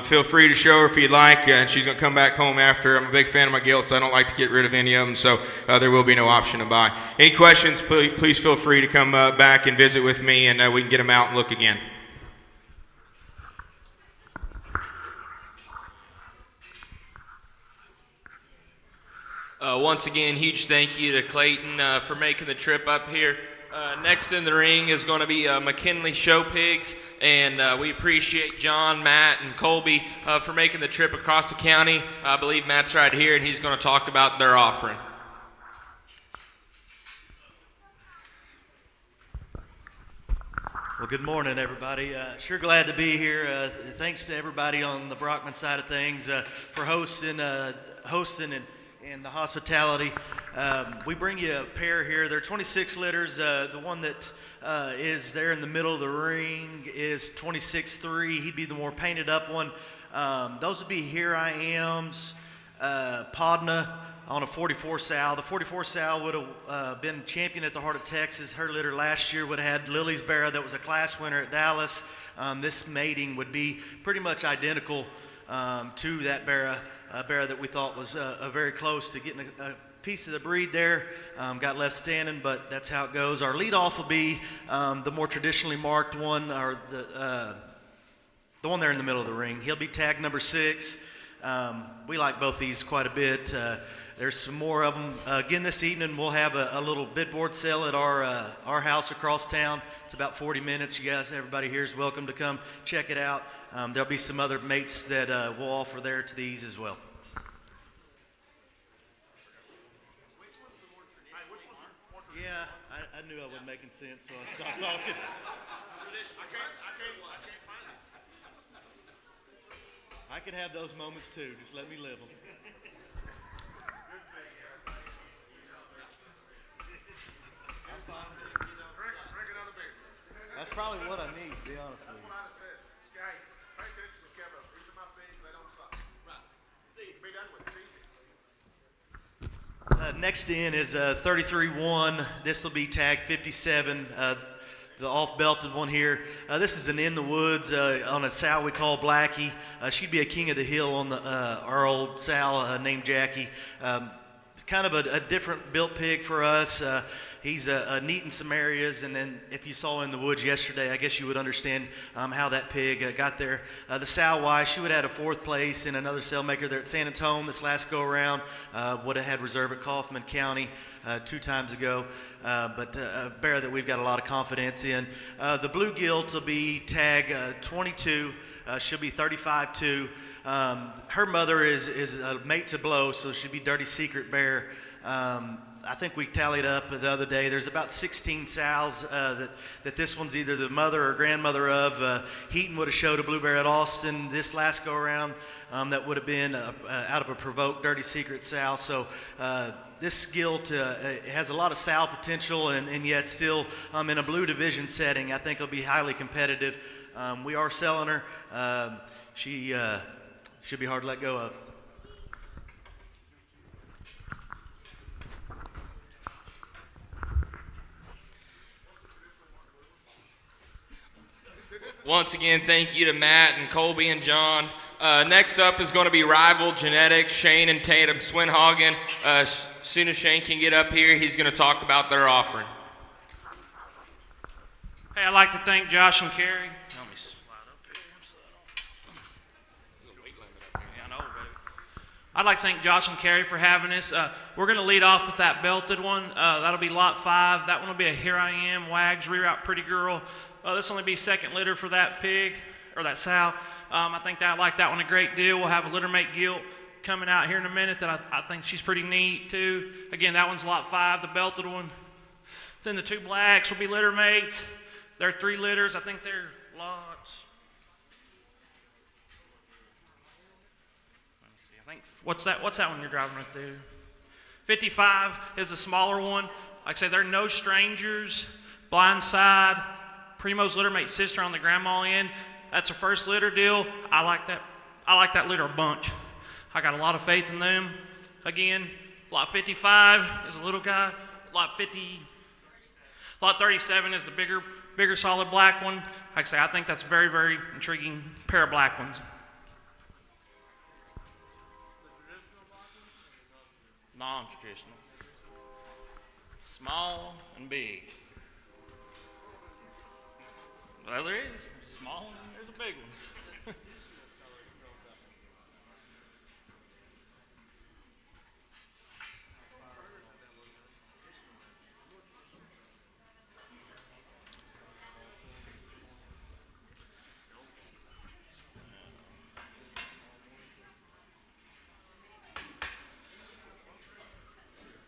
Feel free to show her if you'd like, and she's going to come back home after. I'm a big fan of my gilts. I don't like to get rid of any of them, so there will be no option to buy. Any questions, please feel free to come back and visit with me, and we can get them out and look again. Once again, huge thank you to Clayton for making the trip up here. Next in the ring is going to be McKinley Show Pigs, and we appreciate John, Matt, and Colby for making the trip across the county. I believe Matt's right here, and he's going to talk about their offering. Well, good morning, everybody. Sure glad to be here. Thanks to everybody on the Brockman side of things for hosting and the hospitality. We bring you a pair here. They're 26 litters. The one that is there in the middle of the ring is 26.3. He'd be the more painted up one. Those would be Here I Am's, Podna on a 44 sow. The 44 sow would have been champion at the Heart of Texas. Her litter last year would have had Lily's Barra that was a class winner at Dallas. This mating would be pretty much identical to that Barra, a Barra that we thought was very close to getting a piece of the breed there. Got left standing, but that's how it goes. Our lead off will be the more traditionally marked one, or the one there in the middle of the ring. He'll be tag number 6. We like both these quite a bit. There's some more of them. Again, this evening we'll have a little bid board sale at our house across town. It's about 40 minutes. You guys, everybody here is welcome to come check it out. There'll be some other mates that we'll offer there to these as well. Yeah, I knew I wasn't making sense, so I stopped talking. I can have those moments too. Just let me live them. That's probably what I need, to be honest with you. Next in is 33-1. This will be tag 57, the off-belted one here. This is an In the Woods on a sow we call Blackie. She'd be a king of the hill on our old sow named Jackie. Kind of a different built pig for us. He's neat in some areas, and then if you saw In the Woods yesterday, I guess you would understand how that pig got there. The sow-wise, she would have had a 4th place in another sale maker there at San Antonio this last go-around. Would have had reserve at Kaufman County 2 times ago, but a bear that we've got a lot of confidence in. The blue gilt will be tag 22. She'll be 35-2. Her mother is a mate to blow, so she'd be Dirty Secret Bear. I think we tallied up the other day. There's about 16 sows that this one's either the mother or grandmother of. Heaton would have showed a blue bear at Austin this last go around. That would have been out of a provoked Dirty Secret sow. So this gilt has a lot of sow potential, and yet still in a blue division setting, I think it'll be highly competitive. We are selling her. She should be hard to let go of. Once again, thank you to Matt and Colby and John. Next up is going to be Rival Genetics, Shane and Tatum Swinhagen. As soon as Shane can get up here, he's going to talk about their offering. Hey, I'd like to thank Josh and Kerry. Let me slide up here. I'd like to thank Josh and Kerry for having us. We're going to lead off with that belted one. That'll be lot 5. That one will be a Here I Am, Wags, Reroute Pretty Girl. This will only be 2nd litter for that pig, or that sow. I think that I like that one a great deal. We'll have a litter mate gilt coming out here in a minute that I think she's pretty neat too. Again, that one's lot 5, the belted one. Then the 2 blacks will be litter mates. They're 3 litters. I think they're lots. Let me see. I think what's that one you're driving right there? 55 is the smaller one. Like I say, they're no strangers. Blind side. Primo's litter mate sister on the grandma end. That's her first litter deal. I like that litter a bunch. I got a lot of faith in them. Again, lot 55 is a little guy. Lot 37 is the bigger solid black one. Like I say, I think that's a very, very intriguing pair of black ones. Non-traditional. Small and big. Well, there is. There's a small one and there's a big one.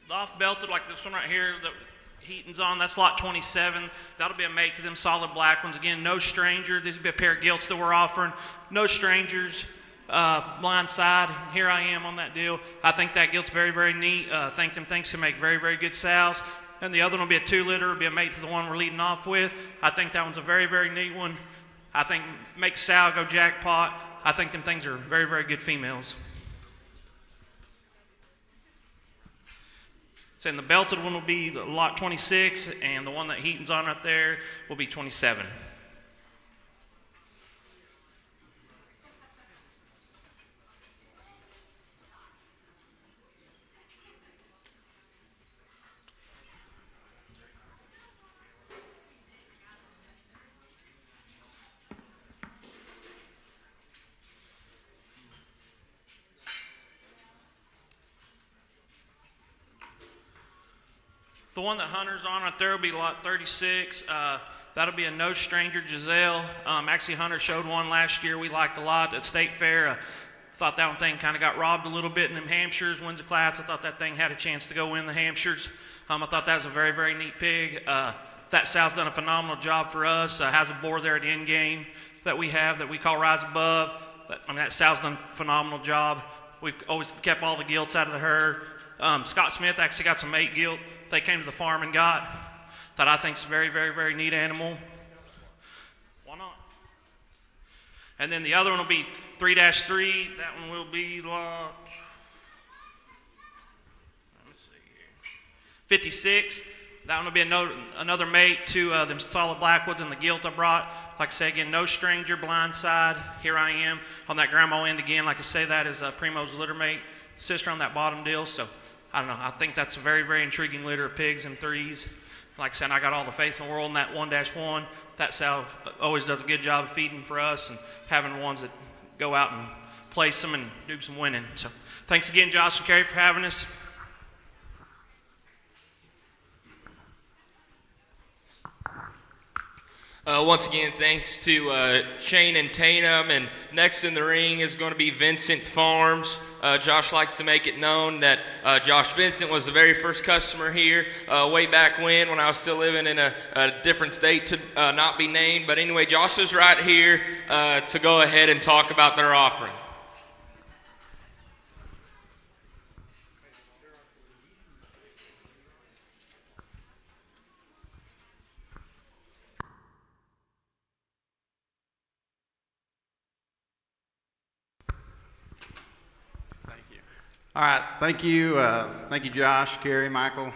The off-belted, like this one right here that Heaton's on, that's lot 27. That'll be a mate to them solid black ones. Again, no stranger. These will be a pair of gilts that we're offering. No strangers. Blind side. Here I am on that deal. I think that gilt's very, very neat. Think them things can make very, very good sows. And the other one will be a 2-liter. It'll be a mate to the one we're leading off with. I think that one's a very, very neat one. I think make a sow go jackpot. I think them things are very, very good females. So the belted one will be lot 26, and the one that Heaton's on right there will be 27. The one that Hunter's on right there will be lot 36. That'll be a no stranger Giselle. Actually, Hunter showed one last year we liked a lot at State Fair. Thought that one thing kind of got robbed a little bit in them Hampshires, wins the class. I thought that thing had a chance to go win the Hampshires. I thought that was a very, very neat pig. That sow's done a phenomenal job for us. Has a boar there at the end game that we have that we call Rise Above. That sow's done a phenomenal job. We've always kept all the gilts out of the herd. Scott Smith actually got some mate gilt they came to the farm and got that I think is a very, very, very neat animal. Why not? And then the other one will be 3-3. That one will be lot 56. That one will be another mate to them solid blackwoods and the gilt I brought. Like I say again, no stranger, blind side. Here I am on that grandma end again. Like I say, that is Primo's litter mate, sister on that bottom deal. So I don't know. I think that's a very, very intriguing litter of pigs and threes. Like I said, I got all the faith in the world in that 1-1. That sow always does a good job of feeding for us and having ones that go out and place them and do some winning. So thanks again, Josh and Carrie, for having us. Once again, thanks to Shane and Tatum, and next in the ring is going to be Vincent Farms. Josh likes to make it known that Josh Vincent was the very first customer here way back when I was still living in a different state to not be named. But anyway, Josh is right here to go ahead and talk about their offering. All right, thank you Josh, Gary, Michael,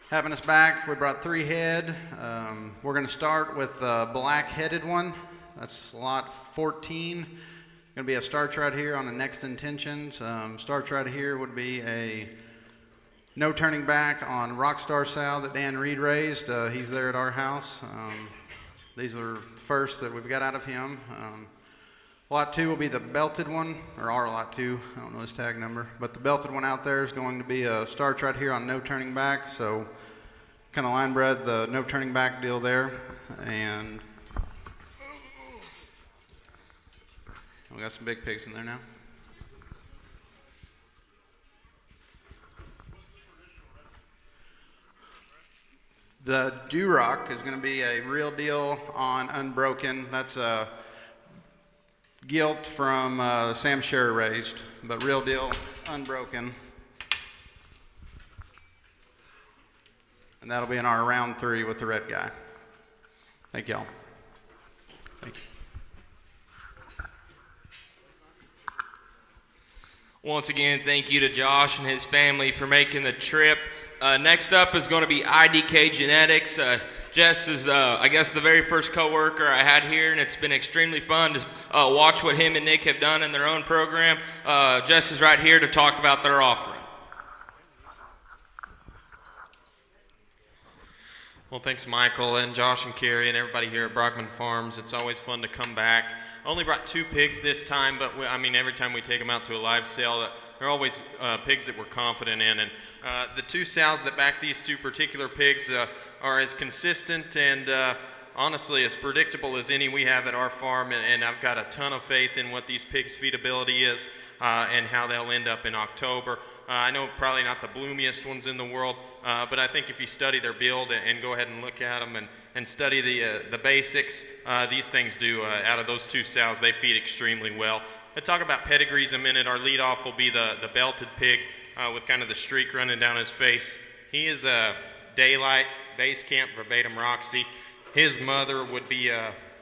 having us back. We brought 3 head. We're going to start with the black-headed one. That's lot 14. Going to be a starch right here on the next intentions. Starch right here would be a no turning back on Rockstar sow that Dan Reed raised. He's there at our house. These are the first that we've got out of him. Lot 2 will be the belted one, or our lot 2, I don't know his tag number, but the belted one out there is going to be a starch right here on no turning back, so kind of line bred the no turning back deal there. And we got some big pigs in there now. The Duroc is going to be a real deal on unbroken. That's a gilt from Sam Scherer raised, but real deal, unbroken. And that'll be in our round 3 with the red guy. Thank y'all. Thank you. Once again, thank you to Josh and his family for making the trip. Next up is going to be IDK Genetics. Jess is, I guess, the very first coworker I had here, and it's been extremely fun to watch what him and Nick have done in their own program. Jess is right here to talk about their offering. Well, thanks, Michael and Josh and Carrie and everybody here at Brockman Farms. It's always fun to come back. Only brought 2 pigs this time, but every time we take them out to a live sale, they're always pigs that we're confident in. And the 2 sows that back these 2 particular pigs are as consistent and honestly as predictable as any we have at our farm. And I've got a ton of faith in what these pigs' feedability is and how they'll end up in October. I know probably not the bloomiest ones in the world, but I think if you study their build and go ahead and look at them and study the basics, these things do, out of those two sows, they feed extremely well. Let's talk about pedigrees a minute. Our leadoff will be the belted pig with kind of the streak running down his face. He is a Daylight, Base Camp, Verbatim Roxy. His mother would be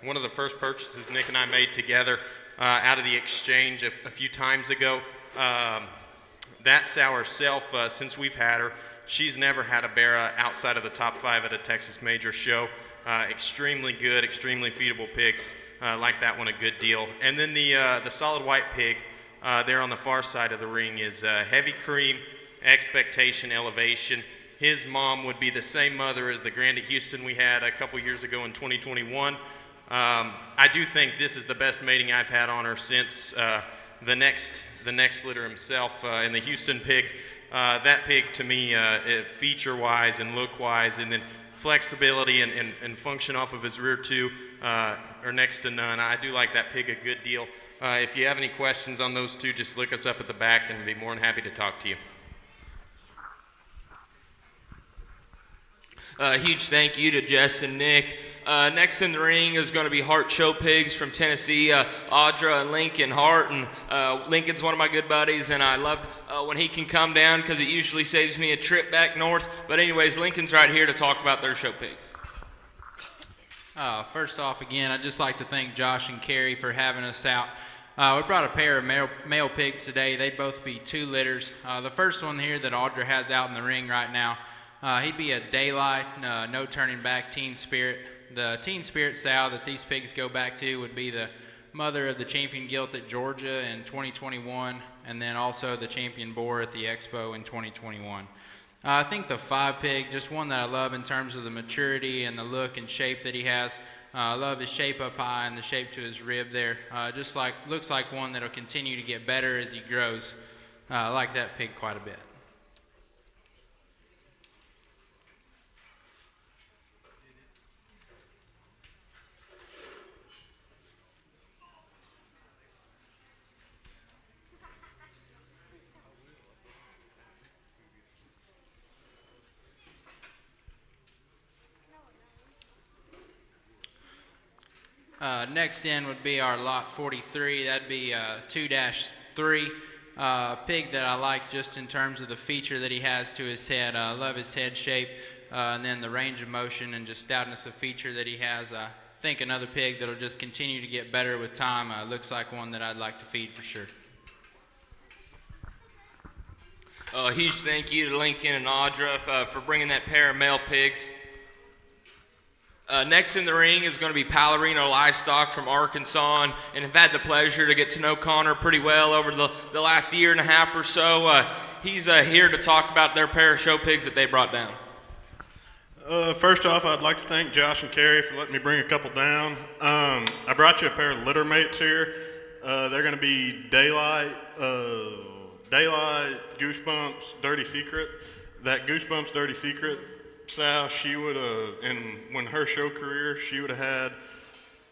one of the first purchases Nick and I made together out of the exchange a few times ago. That sow herself, since we've had her, she's never had a bear outside of the top 5 at a Texas Major show. Extremely good, extremely feedable pigs. Like that one a good deal. And then the solid white pig there on the far side of the ring is heavy cream, expectation, elevation. His mom would be the same mother as the Grand at Houston we had a couple years ago in 2021. I do think this is the best mating I've had on her since the next litter himself in the Houston pig. That pig to me, feature-wise and look-wise, and then flexibility and function off of his rear too, are next to none. I do like that pig a good deal. If you have any questions on those two, just look us up at the back and be more than happy to talk to you. Huge thank you to Jess and Nick. Next in the ring is going to be Hart Show Pigs from Tennessee, Audra and Lincoln Hart. And Lincoln's one of my good buddies, and I love when he can come down because it usually saves me a trip back north. But anyways, Lincoln's right here to talk about their show pigs. First off, again, I'd just like to thank Josh and Carrie for having us out. We brought a pair of male pigs today. They'd both be 2 litters. The first one here that Audra has out in the ring right now, he'd be a Daylight, no turning back, Teen Spirit. The Teen Spirit sow that these pigs go back to would be the mother of the champion gilt at Georgia in 2021, and then also the champion boar at the Expo in 2021. I think the 5 pig, just one that I love in terms of the maturity and the look and shape that he has. I love his shape up high and the shape to his rib there. Looks like one that'll continue to get better as he grows. I like that pig quite a bit. Next in would be our lot 43. That'd be 2-3 pig that I like just in terms of the feature that he has to his head. I love his head shape and then the range of motion and just stoutness of feature that he has. I think another pig that'll just continue to get better with time. Looks like one that I'd like to feed for sure. A huge thank you to Lincoln and Audra for bringing that pair of male pigs. Next in the ring is going to be Palorino Livestock from Arkansas, and I've had the pleasure to get to know Connor pretty well over the last year and a half or so. He's here to talk about their pair of show pigs that they brought down. First off, I'd like to thank Josh and Carrie for letting me bring a couple down. I brought you a pair of litter mates here. They're going to be Daylight, Goosebumps, Dirty Secret. That Goosebumps, Dirty Secret sow, she would when her show career, she would have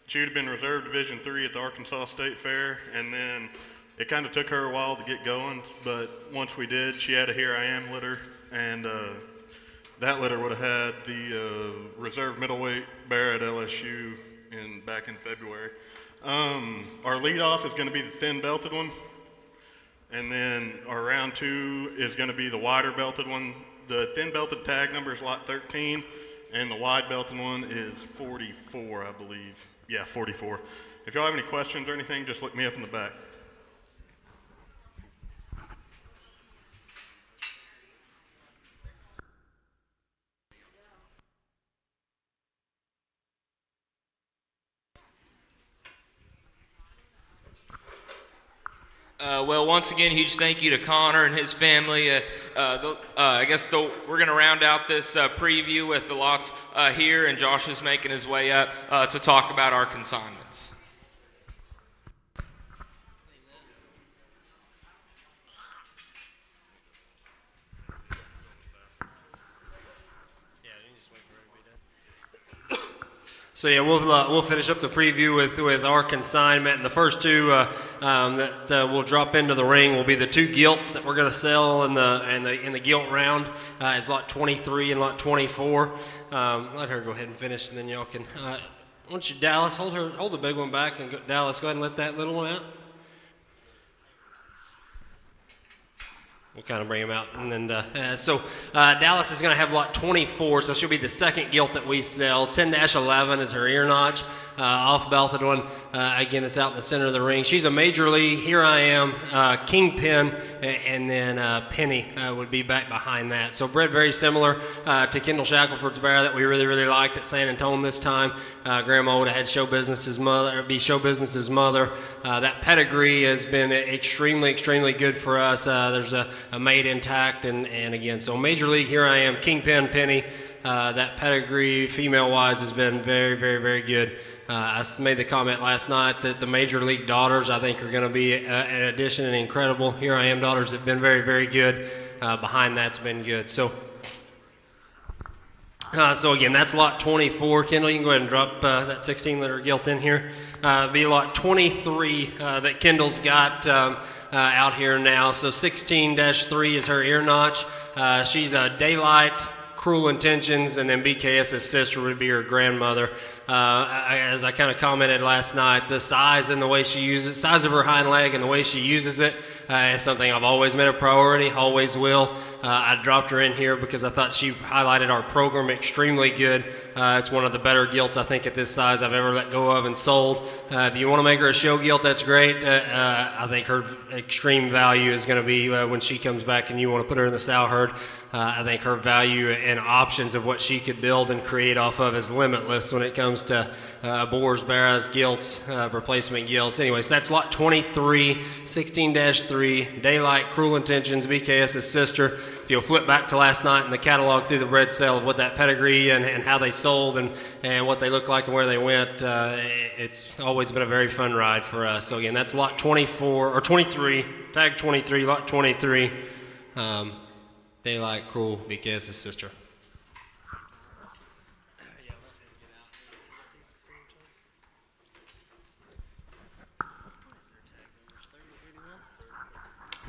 been reserved Division III at the Arkansas State Fair, and then it kind of took her a while to get going, but once we did, she had a Here I Am litter, and that litter would have had the reserve middleweight bear at LSU back in February. Our leadoff is going to be the thin belted one, and then our round 2 is going to be the wider belted one. The thin belted tag number is lot 13, and the wide belted one is 44, I believe. Yeah, 44. If y'all have any questions or anything, just look me up in the back. Well, once again, huge thank you to Connor and his family. I guess we're going to round out this preview with the lots here, and Josh is making his way up to talk about our consignments. So yeah, we'll finish up the preview with our consignment, and the first two that will drop into the ring will be the two gilts that we're going to sell in the gilt round. It's lot 23 and lot 24. Let her go ahead and finish, and then y'all can. Why don't you, Dallas, hold the big one back, and Dallas, go ahead and let that little one out. We'll kind of bring him out. And then, Dallas is going to have lot 24, so she'll be the second gilt that we sell. 10-11 is her ear notch. Off-belted one. Again, it's out in the center of the ring. She's a major league. Here I am, Kingpin, and then Penny would be back behind that. So bred very similar to Kendall Shackelford's bear that we really, really liked at San Antonio this time. Grandma would have had Show Business's mother. That pedigree has been extremely, extremely good for us. There's a mate intact, and again, so major league. Here I am, Kingpin, Penny. That pedigree, female-wise, has been very, very, very good. I made the comment last night that the major league daughters, I think, are going to be an addition and incredible. Here I am daughters have been very, very good. Behind that's been good. So again, that's lot 24. Kendall, you can go ahead and drop that 16-liter gilt in here. Be lot 23 that Kendall's got out here now. So 16-3 is her ear notch. She's a Daylight, Cruel Intentions, and then BKS's sister would be her grandmother. As I kind of commented last night, the size and the way she uses it, size of her hind leg and the way she uses it is something I've always made a priority, always will. I dropped her in here because I thought she highlighted our program extremely good. It's one of the better gilts I think at this size I've ever let go of and sold. If you want to make her a show gilt, that's great. I think her extreme value is going to be when she comes back and you want to put her in the sow herd. I think her value and options of what she could build and create off of is limitless when it comes to boars, barras, gilts, replacement gilts. Anyways, that's lot 23, 16-3, Daylight, Cruel Intentions, BKS's sister. If you'll flip back to last night in the catalog through the bred sale of what that pedigree and how they sold and what they looked like and where they went, it's always been a very fun ride for us. So again, that's lot 24, or 23, tag 23, lot 23. Daylight, Cruel, BKS's sister.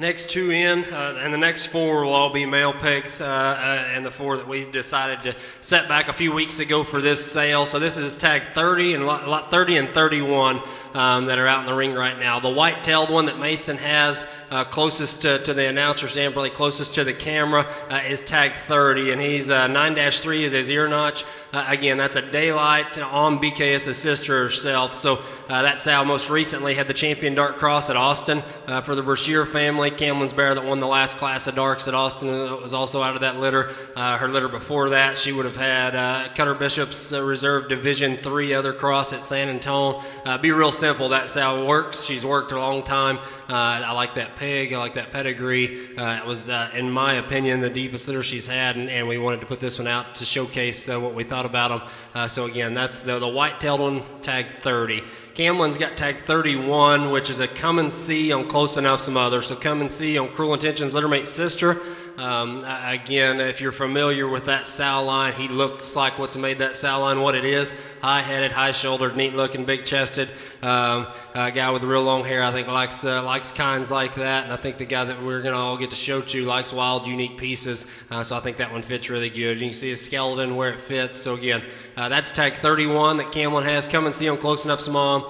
Next two in, and the next four will all be male pigs, and the four that we decided to set back a few weeks ago for this sale. So this is tag 30 and lot 30 and 31 that are out in the ring right now. The white-tailed one that Mason has closest to the announcer stand, probably closest to the camera, is tag 30, and he's 9-3 is his ear notch. Again, that's a Daylight on BKS's sister herself. So that sow most recently had the champion dark cross at Austin for the Brashear family. Cameron's bear that won the last class of darks at Austin was also out of that litter. Her litter before that, she would have had Cutter Bishop's Reserve Division 3 other cross at San Antonio. Be real simple, that sow works. She's worked a long time. I like that pig. I like that pedigree. It was, in my opinion, the deepest litter she's had, and we wanted to put this one out to showcase what we thought about them. So again, that's the white-tailed one, tag 30. Camlin's got tag 31, which is a come and see on Close Enough Some Other. So come and see on Cruel Intentions, Littermate Sister. Again, if you're familiar with that sow line, he looks like what's made that sow line what it is. High-headed, high-shouldered, neat-looking, big-chested. A guy with real long hair, I think, likes kinds like that. And I think the guy that we're going to all get to show to likes wild, unique pieces. So I think that one fits really good. You can see his skeleton where it fits. So again, that's tag 31 that Camlin has. Come and see on Close Enough Some Mom.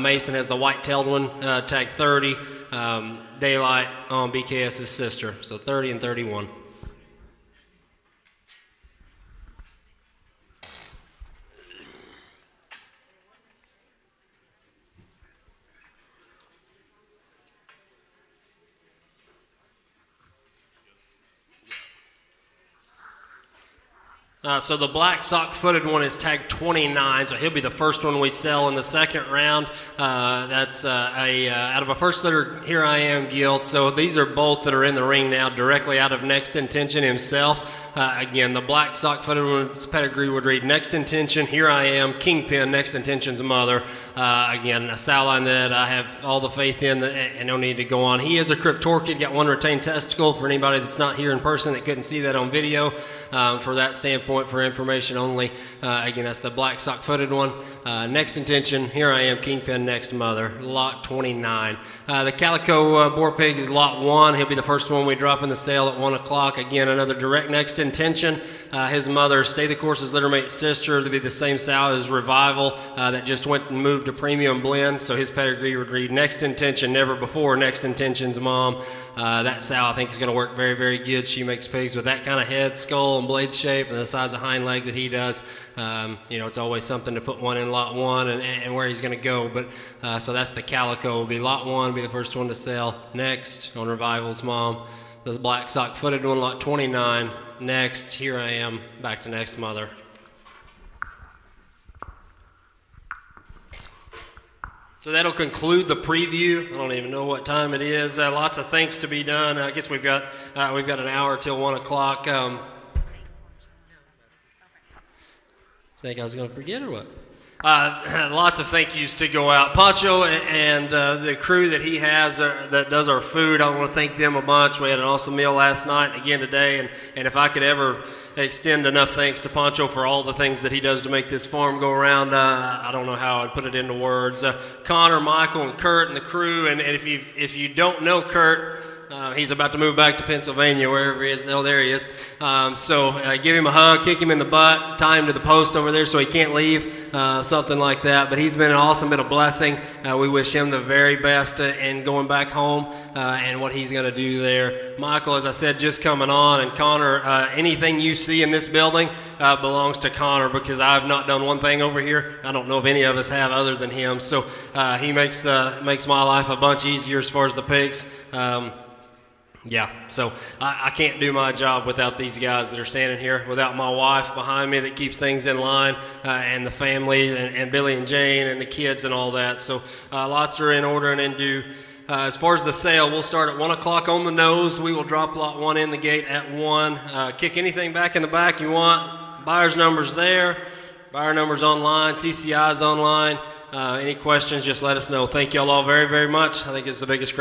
Mason has the white-tailed one, tag 30. Daylight on BKS's sister. So 30 and 31. So the black sock-footed one is tag 29, so he'll be the first one we sell in the second round. That's out of a first litter Here I Am gilt. So these are both that are in the ring now, directly out of Next Intention himself. Again, the black sock-footed one's pedigree would read Next Intention, Here I Am, Kingpin, Next Intention's mother. Again, a sow line that I have all the faith in and no need to go on. He is a cryptorchid, got one retained testicle for anybody that's not here in person that couldn't see that on video. For that standpoint, for information only. Again, that's the black sock-footed one. Next Intention, Here I Am, Kingpin, Next Mother, lot 29. The calico boar pig is lot 1. He'll be the first one we drop in the sale at 1 o'clock. Again, another direct Next Intention. His mother, Stay the Course's littermate sister, to be the same sow as Revival that just went and moved to Premium Blend. So his pedigree would read Next Intention, never before Next Intention's mom. That sow I think is going to work very, very good. She makes pigs with that kind of head, skull, and blade shape, and the size of hind leg that he does. It's always something to put one in lot 1 and where he's going to go. But so that's the calico. Will be lot 1, be the first one to sell. Next on Revival's mom. The black sock-footed one, lot 29. Next, Here I Am, back to Next Mother. So that'll conclude the preview. I don't even know what time it is. Lots of things to be done. I guess we've got an hour till 1 o'clock. Think I was going to forget or what? Lots of thank yous to go out. Pancho and the crew that he has that does our food, I want to thank them a bunch. We had an awesome meal last night and again today. And if I could ever extend enough thanks to Pancho for all the things that he does to make this farm go around, I don't know how I'd put it into words. Connor, Michael, and Kurt and the crew. And if you don't know Kurt, he's about to move back to Pennsylvania, wherever he is. Oh, there he is. So give him a hug, kick him in the butt, tie him to the post over there so he can't leave, something like that. But he's been awesome, been a blessing. We wish him the very best in going back home and what he's going to do there. Michael, as I said, just coming on. And Connor, anything you see in this building belongs to Connor because I've not done one thing over here. I don't know if any of us have other than him. So he makes my life a bunch easier as far as the pigs. So I can't do my job without these guys that are standing here, without my wife behind me that keeps things in line, and the family, and Billy and Jane, and the kids and all that. So lots are in order and in due. As far as the sale, we'll start at 1 o'clock on the nose. We will drop lot 1 in the gate at 1. Kick anything back in the back you want. Buyer's number's there. Buyer number's online. CCI's online. Any questions, just let us know. Thank you all very, very much. I think it's the biggest